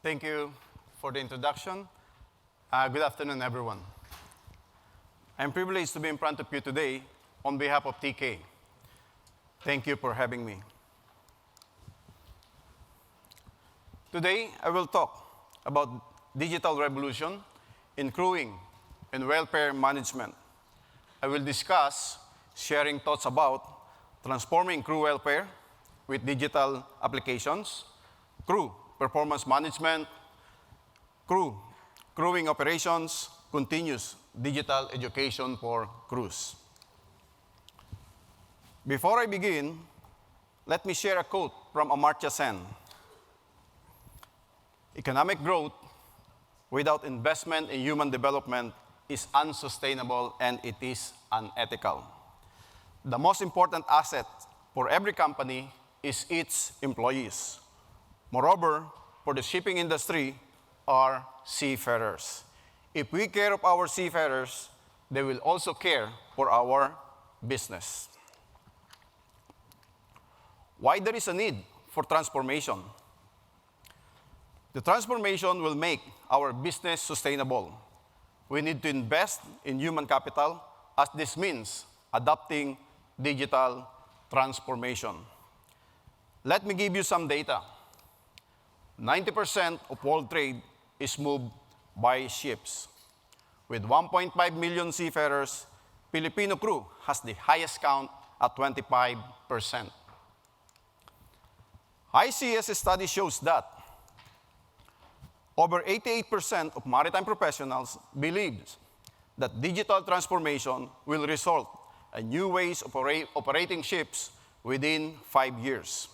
Thank you for the introduction. Good afternoon, everyone. I'm privileged to be in front of you today on behalf of TK. Thank you for having me. Today, I will talk about digital revolution in crewing and welfare management. I will discuss sharing thoughts about transforming crew welfare with digital applications, crew performance management, crewing operations, continuous digital education for crews. Before I begin, let me share a quote from Amartya Sen. Economic growth without investment in human development is unsustainable and it is unethical. The most important asset for every company is its employees. Moreover, for the shipping industry are seafarers. If we care of our seafarers, they will also care for our business. Why there is a need for transformation? The transformation will make our business sustainable. We need to invest in human capital as this means adopting digital transformation. Let me give you some data. 90% of world trade is moved by ships. With 1.5 million seafarers, Filipino crew has the highest count at 25%. ICS study shows that over 88% of maritime professionals believe that digital transformation will result in new ways of operating ships within 5 years.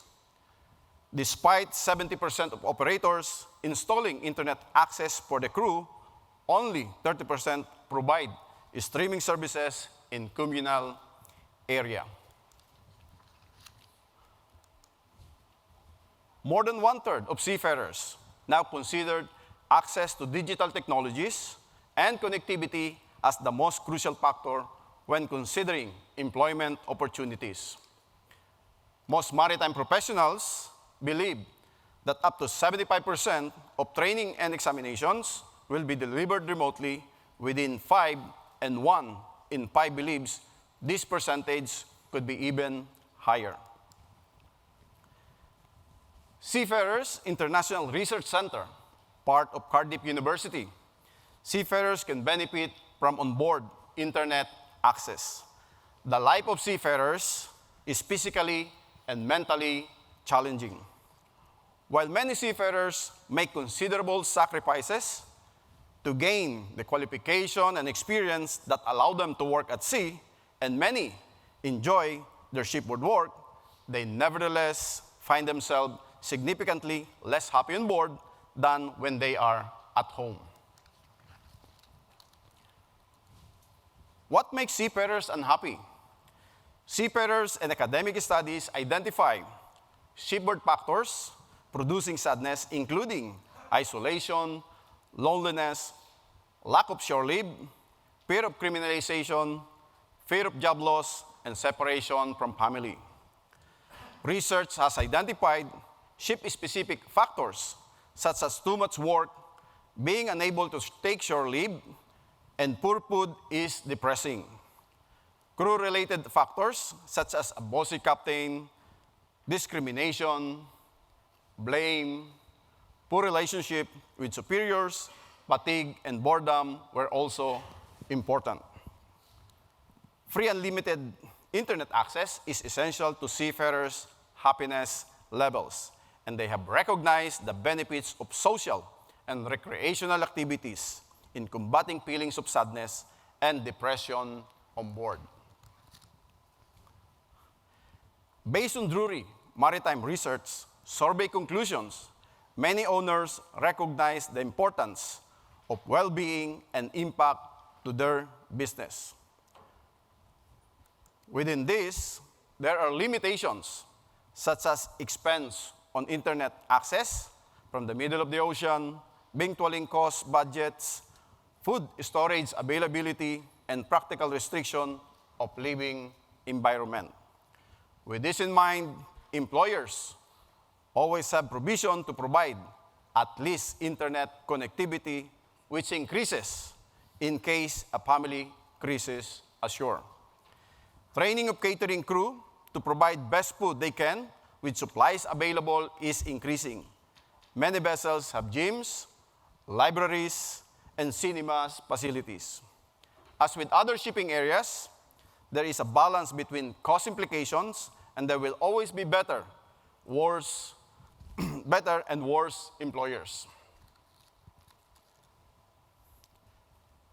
Despite 70% of operators installing internet access for the crew, only 30% provide streaming services in communal area. More than one-third of seafarers now consider access to digital technologies and connectivity as the most crucial factor when considering employment opportunities. Most maritime professionals believe that up to 75% of training and examinations will be delivered remotely within 5, and 1 in 5 believes this percentage could be even higher. Seafarers International Research Center, part of Cardiff University. Seafarers can benefit from onboard internet access. The life of seafarers is physically and mentally challenging. While many seafarers make considerable sacrifices to gain the qualification and experience that allow them to work at sea, and many enjoy their shipboard work, they nevertheless find themselves significantly less happy on board than when they are at home. What makes seafarers unhappy? Seafarers and academic studies identify shipboard factors producing sadness, including isolation, loneliness, lack of shore leave, fear of criminalization, fear of job loss, and separation from family. Research has identified ship-specific factors such as too much work, being unable to take shore leave, and poor food is depressing. Crew-related factors such as a bossy captain, discrimination, blame, poor relationship with superiors, fatigue, and boredom were also important. Free unlimited internet access is essential to seafarers' happiness levels, and they have recognized the benefits of social and recreational activities in combating feelings of sadness and depression on board. Based on Drewry Maritime Research survey conclusions, many owners recognize the importance of well-being and impact to their business. Within this, there are limitations such as expense on internet access from the middle of the ocean, being cost budgets, food storage availability, and practical restriction of living environment. With this in mind, employers always have provision to provide at least internet connectivity, which increases in case a family crisis assure. Training of catering crew to provide best food they can with supplies available is increasing. Many vessels have gyms, libraries, and cinemas facilities. As with other shipping areas, there is a balance between cost implications, and there will always be better and worse employers.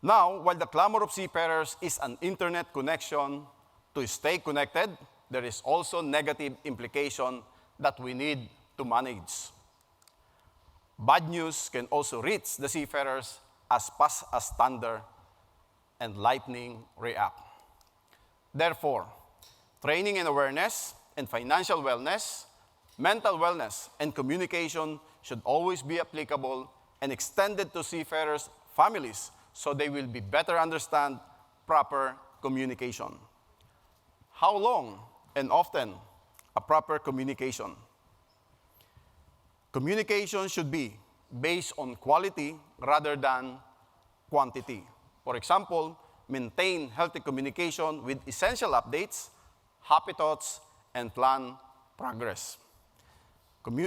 Now, while the clamor of seafarers is an internet connection to stay connected, there is also negative implication that we need to manage. Bad news can also reach the seafarers as fast as thunder and lightning react. Therefore, training and awareness and financial wellness, mental wellness, and communication should always be applicable and extended to seafarers' families so they will be better understand proper communication. How long and often a proper communication? Communication should be based on quality rather than quantity. For example, maintain healthy communication with essential updates, happy thoughts, and plan progress.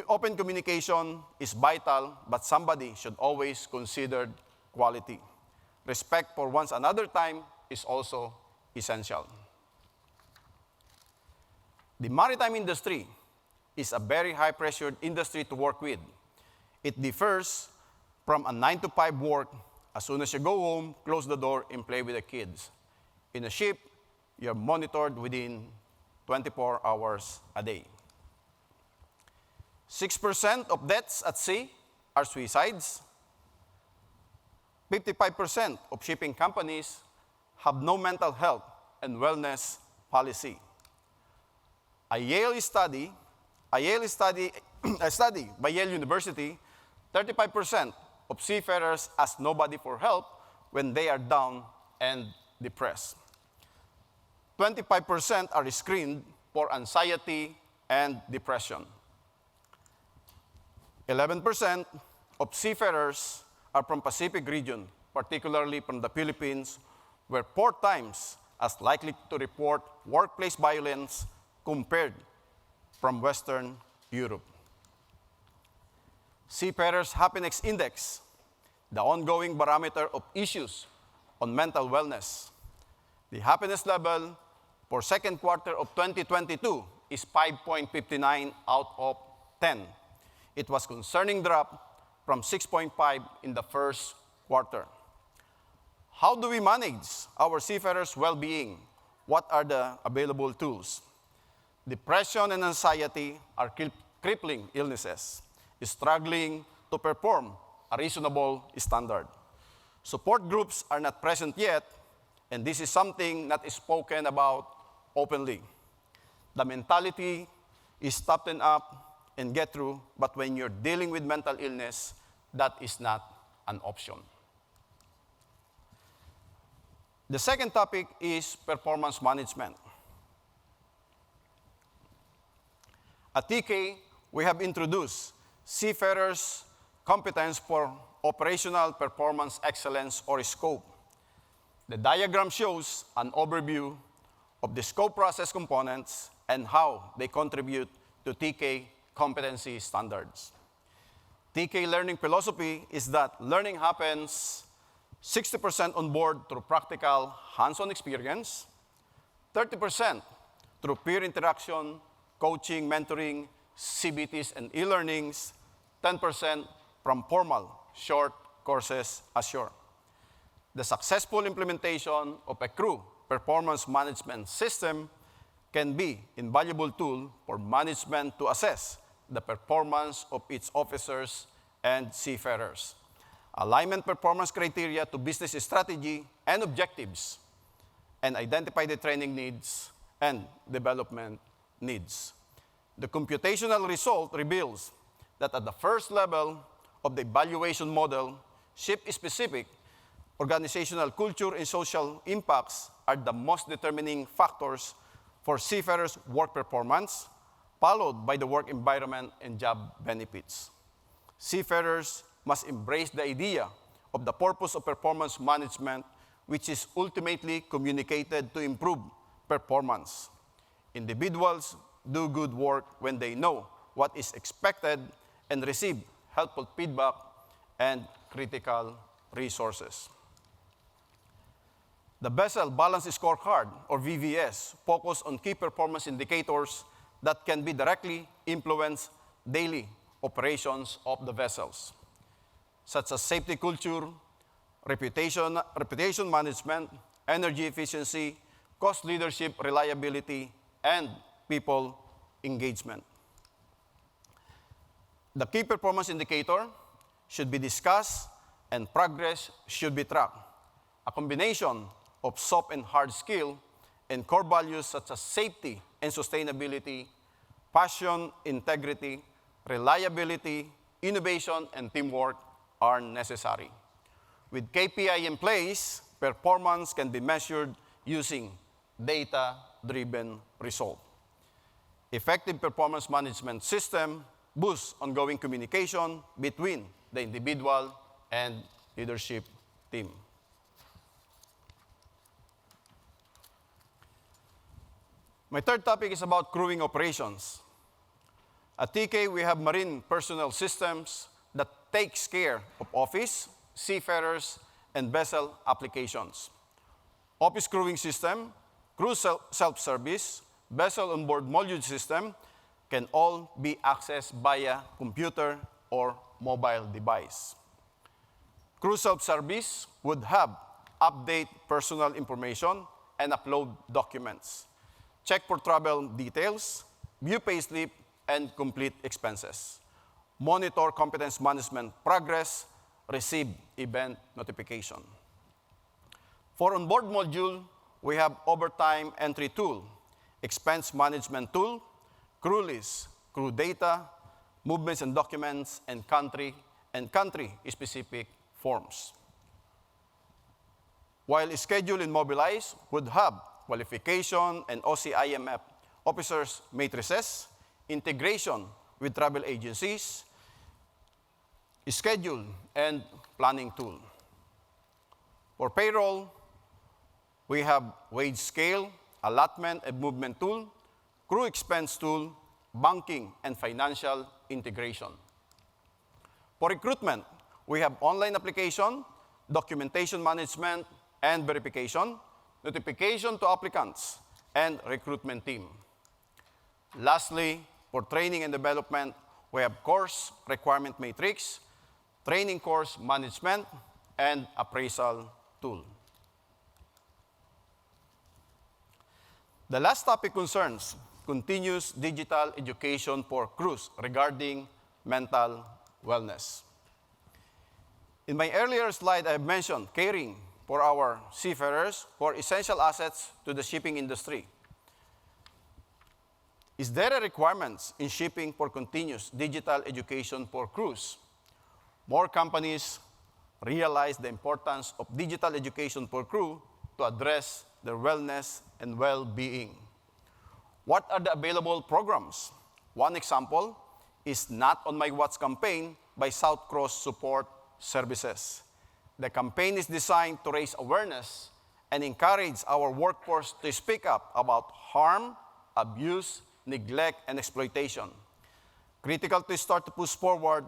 Open communication is vital, but somebody should always consider quality. Respect for one's another time is also essential. The maritime industry is a very high-pressured industry to work with. It differs from a 9-to-5 work. As soon as you go home, close the door and play with the kids. In a ship, you're monitored within 24 hours a day. 6% of deaths at sea are suicides. 55% of shipping companies have no mental health and wellness policy. A study by Yale University, 35% of seafarers ask nobody for help when they are down and depressed. 25% are screened for anxiety and depression. 11% of seafarers are from Pacific region, particularly from the Philippines, were 4 times as likely to report workplace violence compared from Western Europe. Seafarers' Happiness Index, the ongoing barometer of issues on mental wellness. The happiness level for second quarter of 2022 is 5.59 out of 10. It was concerning drop from 6.5 in the first quarter. How do we manage our seafarers' well-being? What are the available tools? Depression and anxiety are crippling illnesses, struggling to perform a reasonable standard. Support groups are not present yet, and this is something that is spoken about openly. The mentality is toughen up and get through, but when you're dealing with mental illness, that is not an option. The second topic is performance management. At TK, we have introduced Seafarers' Competence for Operational Performance Excellence, or SCOPE. The diagram shows an overview of the SCOPE process components and how they contribute to TK competency standards. TK learning philosophy is that learning happens 60% on board through practical hands-on experience, 30% through peer interaction, coaching, mentoring, CBTs, and e-learnings, 10% from formal short courses ashore. The successful implementation of a crew performance management system can be an invaluable tool for management to assess the performance of its officers and seafarers. Alignment performance criteria to business strategy and objectives, and identify the training needs and development needs. The computational result reveals that at the first level of the evaluation model, ship-specific organizational culture and social impacts are the most determining factors for seafarers' work performance, followed by the work environment and job benefits. Seafarers must embrace the idea of the purpose of performance management, which is ultimately communicated to improve performance. Individuals do good work when they know what is expected and receive helpful feedback and critical resources. The Vessel Balance Scorecard, or VBS, focus on key performance indicators that can be directly influence daily operations of the vessels, such as safety culture, reputation management, energy efficiency, cost leadership, reliability, and people engagement. The key performance indicator should be discussed and progress should be tracked. A combination of soft and hard skill and core values such as safety and sustainability, passion, integrity, reliability, innovation, and teamwork are necessary. With KPI in place, performance can be measured using data-driven result. Effective performance management system boosts ongoing communication between the individual and leadership team. My third topic is about crewing operations. At TK, we have marine personnel systems that takes care of office, seafarers, and vessel applications. Office crewing system, crew self-service, vessel onboard module system can all be accessed via computer or mobile device. Crew self-service would have update personal information and upload documents, check for travel details, view payslip, and complete expenses, monitor competence management progress, receive event notification. For onboard module, we have overtime entry tool, expense management tool, crew list, crew data, movements and documents, and country-specific forms. While schedule and mobilize would have qualification and OCIMF officers matrices, integration with travel agencies, schedule and planning tool. For payroll, we have wage scale, allotment and movement tool, crew expense tool, banking and financial integration. For recruitment, we have online application, documentation management and verification, notification to applicants, and recruitment team. Lastly, for training and development, we have course requirement matrix, training course management, and appraisal tool. The last topic concerns continuous digital education for crews regarding mental wellness. In my earlier slide, I have mentioned caring for our seafarers who are essential assets to the shipping industry. Is there a requirement in shipping for continuous digital education for crews? More companies realize the importance of digital education for crew to address their wellness and well-being. What are the available programs? One example is Not on My Watch campaign by South Cross Support Services. The campaign is designed to raise awareness and encourage our workforce to speak up about harm, abuse, neglect, and exploitation. Critical to start to push forward,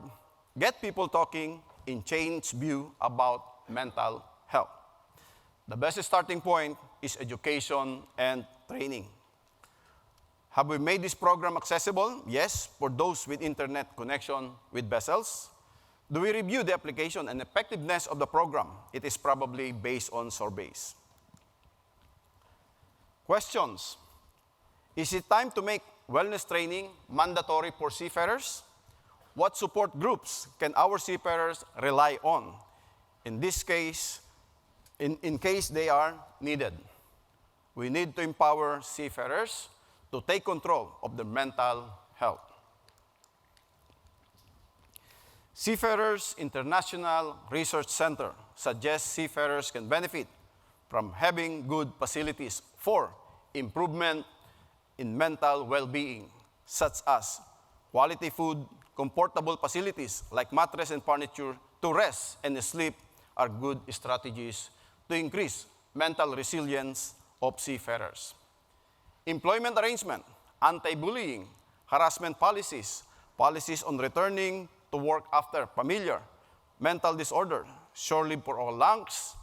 get people talking, and change view about mental health. The best starting point is education and training. Have we made this program accessible? Yes, for those with internet connection with vessels. Do we review the application and effectiveness of the program? It is probably based on surveys. Questions. Is it time to make wellness training mandatory for seafarers? What support groups can our seafarers rely on? In this case, in case they are needed. We need to empower seafarers to take control of their mental health. Seafarers International Research Center suggests seafarers can benefit from having good facilities for improvement in mental well-being, such as quality food, comfortable facilities like mattress and furniture to rest and sleep are good strategies to increase mental resilience of seafarers. Employment arrangement, anti-bullying, harassment policies, policies on returning to work after familiar mental disorder, shore leave for all ranks,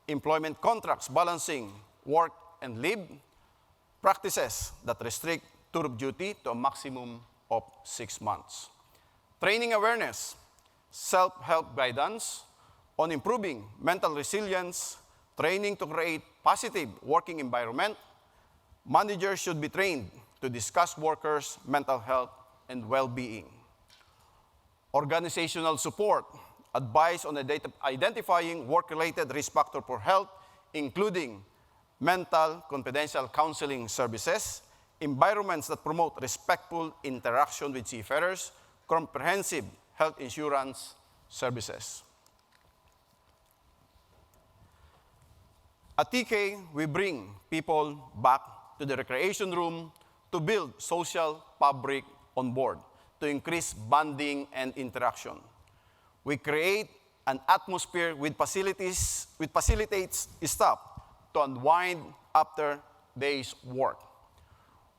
employment contracts balancing work and leave, practices that restrict tour of duty to a maximum of 6 months. Training awareness, self-help guidance on improving mental resilience, training to create positive working environment. Managers should be trained to discuss workers' mental health and well-being. Organizational support, advice on identifying work-related risk factor for health, including mental confidential counseling services, environments that promote respectful interaction with seafarers, comprehensive health insurance services. At TK, we bring people back to the recreation room to build social fabric on board, to increase bonding and interaction. We create an atmosphere which facilitates staff to unwind after days' work.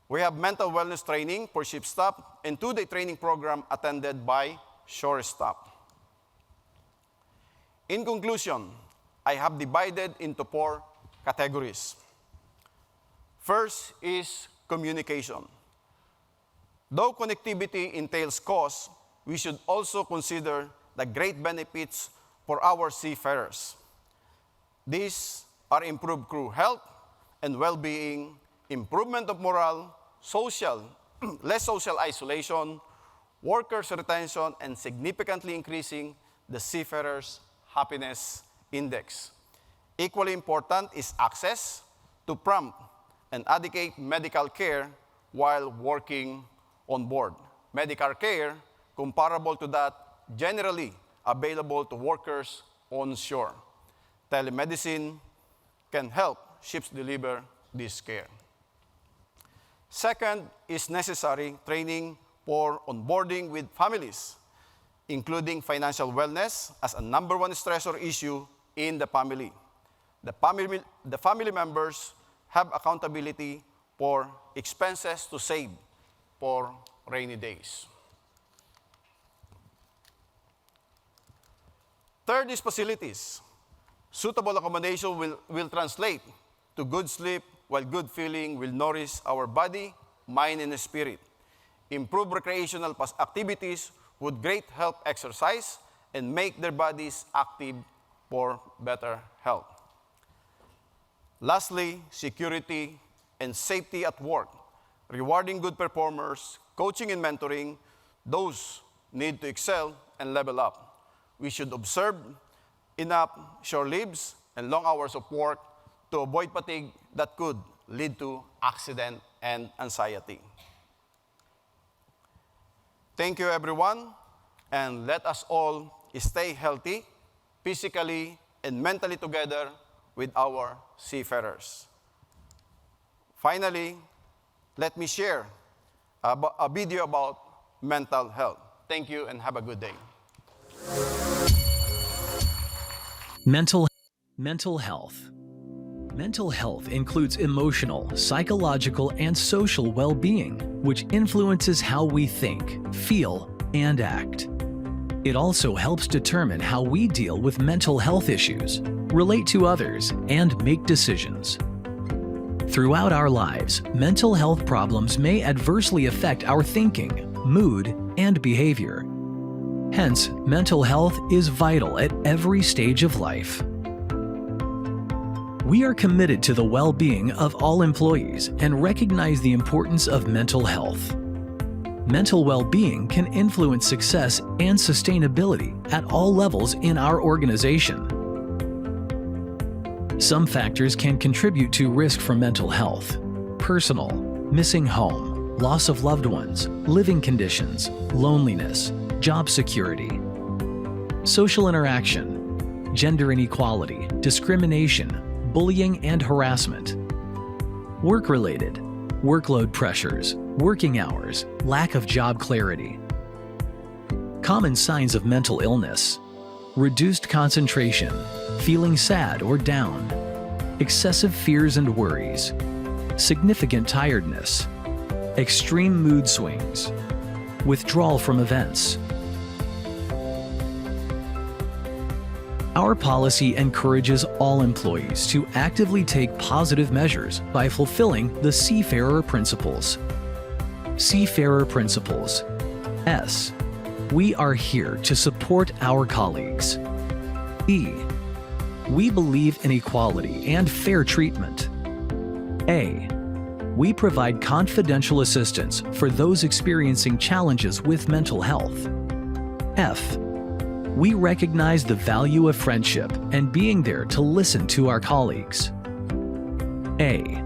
We have mental wellness training for ship staff and 2-day training program attended by shore staff. In conclusion, I have divided into 4 categories. First is communication. Though connectivity entails cost, we should also consider the great benefits for our seafarers. These are improved crew health and well-being, improvement of morale, less social isolation, workers' retention, and significantly increasing the seafarers' happiness index. Equally important is access to prompt and adequate medical care while working on board. Medical care comparable to that generally available to workers on shore. Telemedicine can help ships deliver this care. Second is necessary training for onboarding with families, including financial wellness as a number 1 stressor issue in the family. The family members have accountability for expenses to save for rainy days. Third is facilities. Suitable accommodation will translate to good sleep, while good feeling will nourish our body, mind, and spirit. Improve recreational activities would greatly help exercise and make their bodies active for better health. Lastly, security and safety at work. Rewarding good performers, coaching and mentoring, those need to excel and level up. We should observe enough shore leaves and long hours of work to avoid fatigue that could lead to accident and anxiety. Thank you, everyone, and let us all stay healthy, physically and mentally together with our seafarers. Finally, let me share a video about mental health. Thank you and have a good day. Mental health. Mental health includes emotional, psychological, and social well-being, which influences how we think, feel, and act. It also helps determine how we deal with mental health issues, relate to others, and make decisions. Throughout our lives, mental health problems may adversely affect our thinking, mood, and behavior. Hence, mental health is vital at every stage of life. We are committed to the well-being of all employees and recognize the importance of mental health. Mental well-being can influence success and sustainability at all levels in our organization. Some factors can contribute to risk from mental health: personal, missing home, loss of loved ones, living conditions, loneliness, job security, social interaction, gender inequality, discrimination, bullying and harassment, work-related, workload pressures, working hours, lack of job clarity. Common signs of mental illness: reduced concentration, feeling sad or down, excessive fears and worries, significant tiredness, extreme mood swings, withdrawal from events. Our policy encourages all employees to actively take positive measures by fulfilling the Seafarer Principles. Seafarer Principles. S. We are here to support our colleagues. E. We believe in equality and fair treatment. A. We provide confidential assistance for those experiencing challenges with mental health. F. We recognize the value of friendship and being there to listen to our colleagues. A.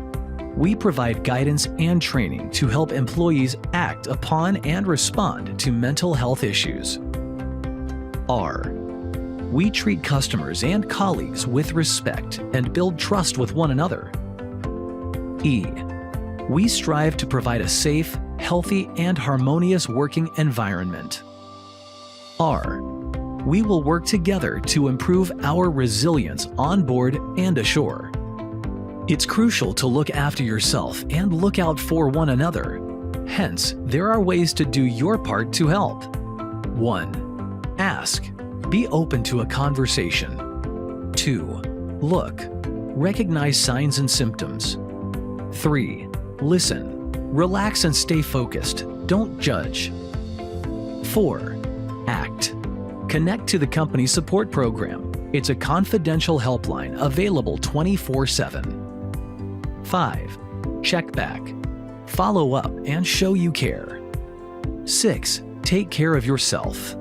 We provide guidance and training to help employees act upon and respond to mental health issues. R. We treat customers and colleagues with respect and build trust with one another. E. We strive to provide a safe, healthy, and harmonious working environment. R. We will work together to improve our resilience on board and ashore. It's crucial to look after yourself and look out for one another. Hence, there are ways to do your part to help. 1. Ask. Be open to a conversation. 2. Look. Recognize signs and symptoms. 3. Listen. Relax and stay focused. Don't judge. 4. Act. Connect to the company support program. It's a confidential helpline available 24/7. 5. Check back. Follow up and show you care. 6. Take care of yourself.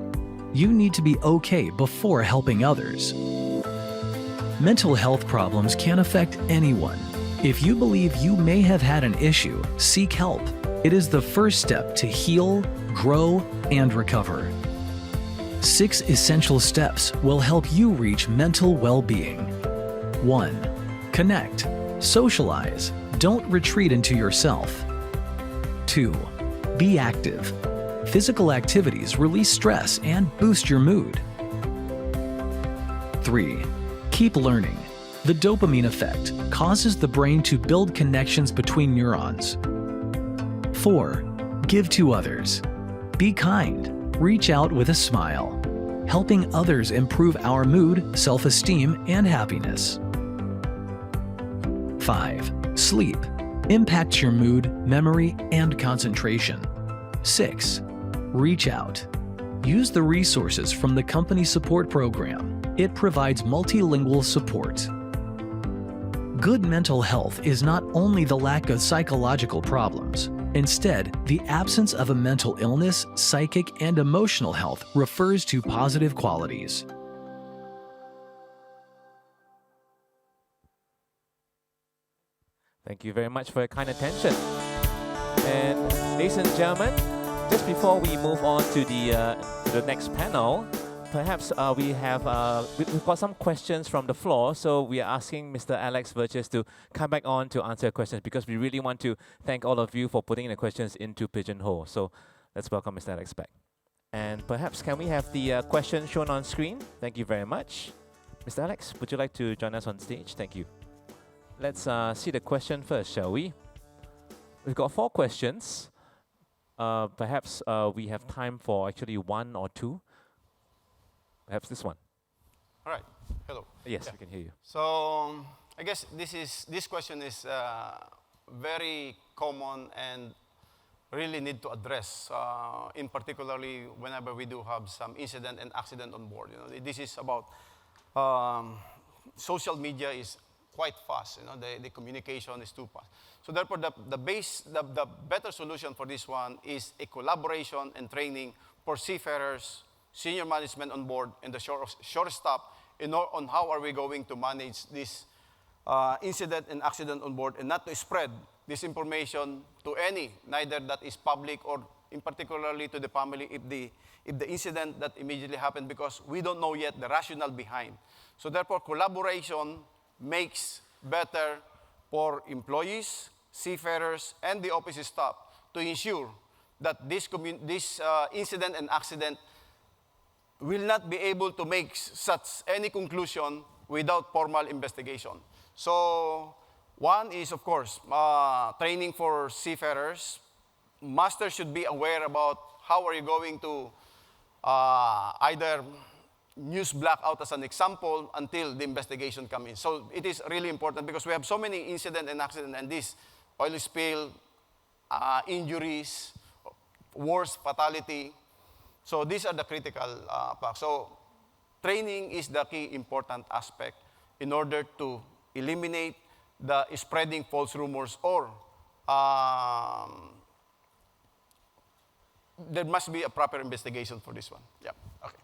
You need to be okay before helping others. Mental health problems can affect anyone. If you believe you may have had an issue, seek help. It is the first step to heal, grow, and recover. 6 essential steps will help you reach mental well-being. 1. Connect. Socialize. Don't retreat into yourself. 2. Be active. Physical activities release stress and boost your mood. 3. Keep learning. The dopamine effect causes the brain to build connections between neurons. 4. Give to others. Be kind. Reach out with a smile. Helping others improve our mood, self-esteem, and happiness. 5. Sleep. Impacts your mood, memory, and concentration. 6. Reach out. Use the resources from the company support program. It provides multilingual support. Good mental health is not only the lack of psychological problems. Instead, the absence of a mental illness, psychic, and emotional health refers to positive qualities. Thank you very much for your kind attention. And ladies and gentlemen, just before we move on to the next panel, perhaps we've got some questions from the floor, so we are asking Mr. Alex Burgess to come back on to answer questions because we really want to thank all of you for putting the questions into Pigeonhole. So let's welcome Mr. Alex back. And perhaps can we have the question shown on screen? Thank you very much. Mr. Alex, would you like to join us on stage? Thank you. Let's see the question first, shall we? We've got 4 questions. Perhaps we have time for actually 1 or 2. Perhaps this one. All right. Hello. Yes, Yeah. we can hear you. So I guess this question is very common and really need to address, in particularly whenever we do have some incident and accident on board. This is about social media is quite fast. The communication is too fast. So therefore, the better solution for this one is a collaboration and training for seafarers, senior management on board, and the shore staff on how are we going to manage this incident and accident on board, and not to spread this information to neither that is public or in particularly to the family if the incident that immediately happened, because we don't know yet the rationale behind. So therefore, collaboration makes better for employees, seafarers, and the office staff to ensure that this incident and accident will not be able to make such any conclusion without formal investigation. So one is, of course, training for seafarers. Masters should be aware about how are you going to either use blackout as an example until the investigation comes in. So it is really important because we have so many incidents and accidents and this oil spill, injuries, worse fatality. So these are the critical facts. So training is the key important aspect in order to eliminate the spreading false rumors or there must be a proper investigation for this one. Yeah, okay.